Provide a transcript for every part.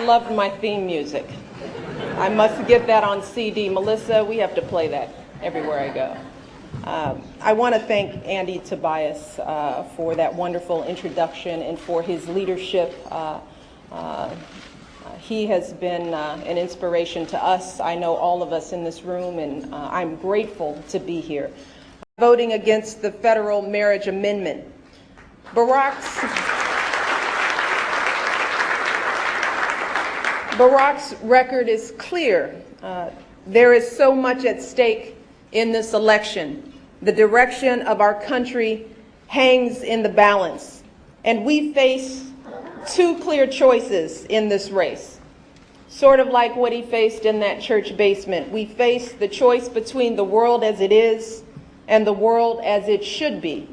loved my theme music. I must get that on CD. Melissa, we have to play that everywhere I go. I want to thank Andy Tobias for that wonderful introduction and for his leadership. He has been an inspiration to us. I know all of us in this room, and I'm grateful to be here. Voting against the federal marriage amendment. Barack's record is clear. There is so much at stake in this election. The direction of our country hangs in the balance, and we face two clear choices in this race. Sort of like what he faced in that church basement. We face the choice between the world as it is and the world as it should be.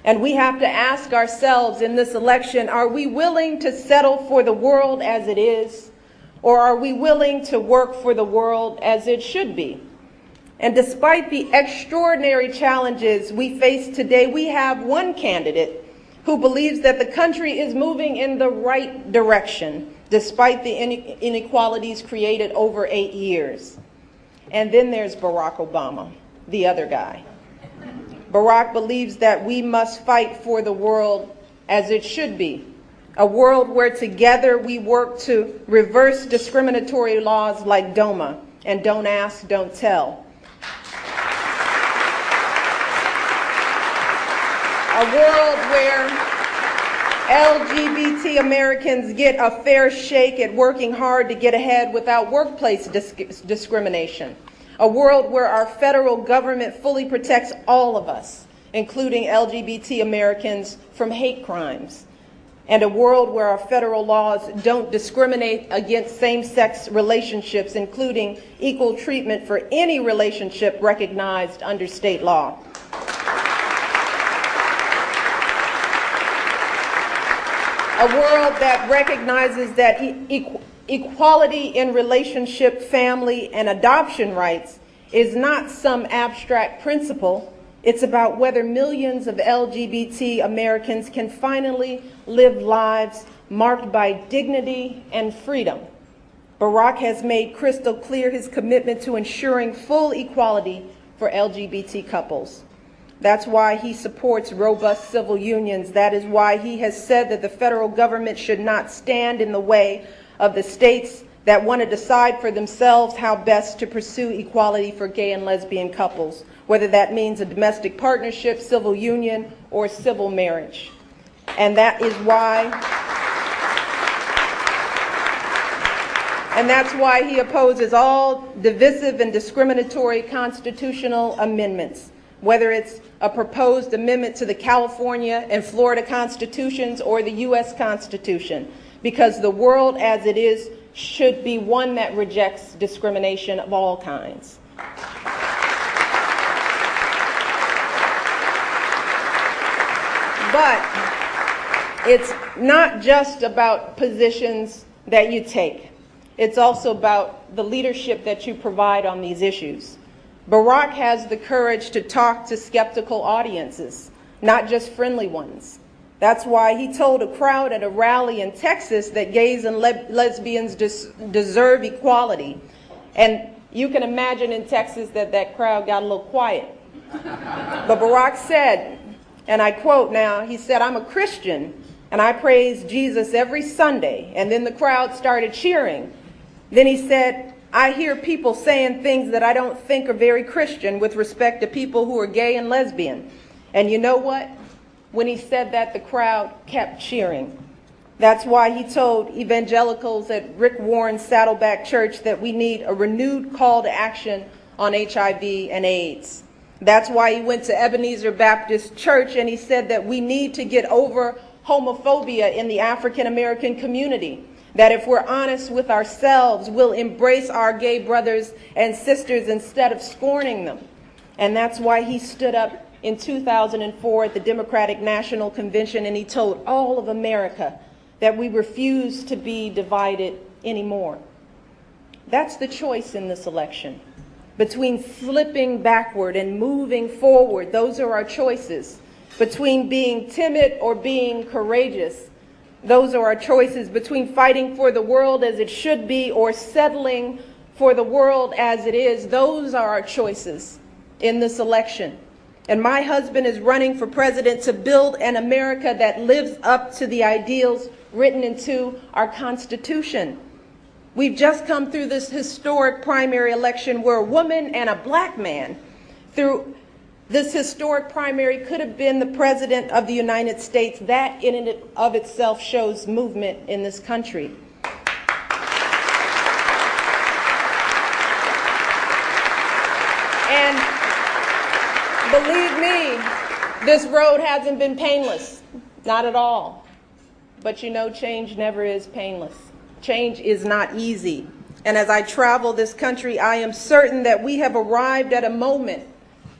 And we have to ask ourselves in this election, are we willing to settle for the world as it is, or are we willing to work for the world as it should be? And despite the extraordinary challenges we face today, we have one candidate who believes that the country is moving in the right direction, despite the inequalities created over 8 years. And then there's Barack Obama, the other guy. Barack believes that we must fight for the world as it should be, a world where together we work to reverse discriminatory laws like DOMA and Don't Ask, Don't Tell. A world where LGBT Americans get a fair shake at working hard to get ahead without workplace discrimination. A world where our federal government fully protects all of us, including LGBT Americans, from hate crimes. And a world where our federal laws don't discriminate against same-sex relationships, including equal treatment for any relationship recognized under state law. A world that recognizes that equality in relationship, family, and adoption rights is not some abstract principle. It's about whether millions of LGBT Americans can finally live lives marked by dignity and freedom. Barack has made crystal clear his commitment to ensuring full equality for LGBT couples. That's why he supports robust civil unions. That is why he has said that the federal government should not stand in the way of the states that want to decide for themselves how best to pursue equality for gay and lesbian couples, whether that means a domestic partnership, civil union, or civil marriage. And that's why he opposes all divisive and discriminatory constitutional amendments, whether it's a proposed amendment to the California and Florida constitutions or the U.S. Constitution, because the world as it is should be one that rejects discrimination of all kinds. But it's not just about positions that you take. It's also about the leadership that you provide on these issues. Barack has the courage to talk to skeptical audiences, not just friendly ones. That's why he told a crowd at a rally in Texas that gays and lesbians deserve equality. And you can imagine in Texas that crowd got a little quiet. But Barack said, and I quote now, he said, "I'm a Christian and I praise Jesus every Sunday." And then the crowd started cheering. Then he said, "I hear people saying things that I don't think are very Christian with respect to people who are gay and lesbian." And you know what? When he said that, the crowd kept cheering. That's why he told evangelicals at Rick Warren's Saddleback Church that we need a renewed call to action on HIV and AIDS. That's why he went to Ebenezer Baptist Church and he said that we need to get over homophobia in the African American community. That if we're honest with ourselves, we'll embrace our gay brothers and sisters instead of scorning them. And that's why he stood up in 2004 at the Democratic National Convention and he told all of America that we refuse to be divided anymore. That's the choice in this election. Between slipping backward and moving forward, those are our choices. Between being timid or being courageous, Those are our choices between fighting for the world as it should be or settling for the world as it is. Those are our choices in this election. And my husband is running for president to build an America that lives up to the ideals written into our Constitution. We've just come through this historic primary election where a woman and a black man, through this historic primary, could have been the president of the United States. That in and of itself shows movement in this country. And believe me, this road hasn't been painless, not at all. But you know, change never is painless. Change is not easy. And as I travel this country, I am certain that we have arrived at a moment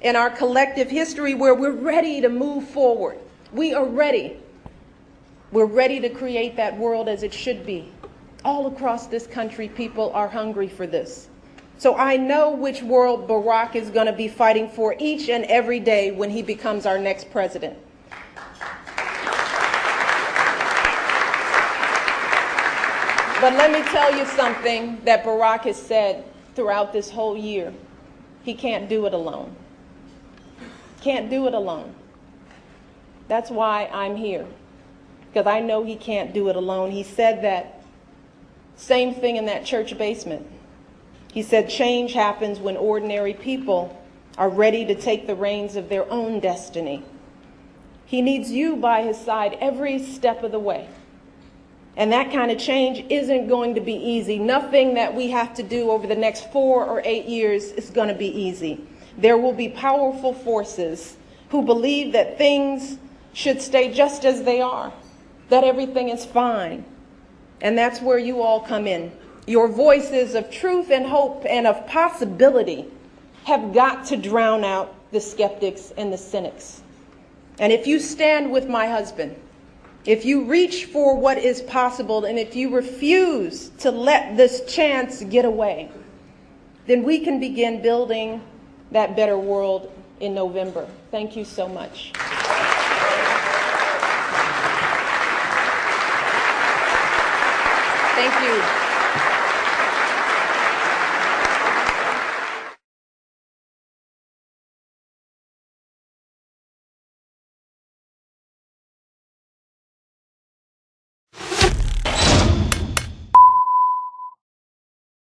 in our collective history where we're ready to move forward. We are ready. We're ready to create that world as it should be. All across this country, people are hungry for this. So I know which world Barack is going to be fighting for each and every day when he becomes our next president. But let me tell you something that Barack has said throughout this whole year. He can't do it alone. Can't do it alone. That's why I'm here, because I know he can't do it alone. He said that same thing in that church basement. He said change happens when ordinary people are ready to take the reins of their own destiny. He needs you by his side every step of the way. And that kind of change isn't going to be easy. Nothing that we have to do over the next 4 or 8 years is going to be easy. There will be powerful forces who believe that things should stay just as they are, that everything is fine. And that's where you all come in. Your voices of truth and hope and of possibility have got to drown out the skeptics and the cynics. And if you stand with my husband, if you reach for what is possible, and if you refuse to let this chance get away, then we can begin building that better world in November. Thank you so much. Thank you.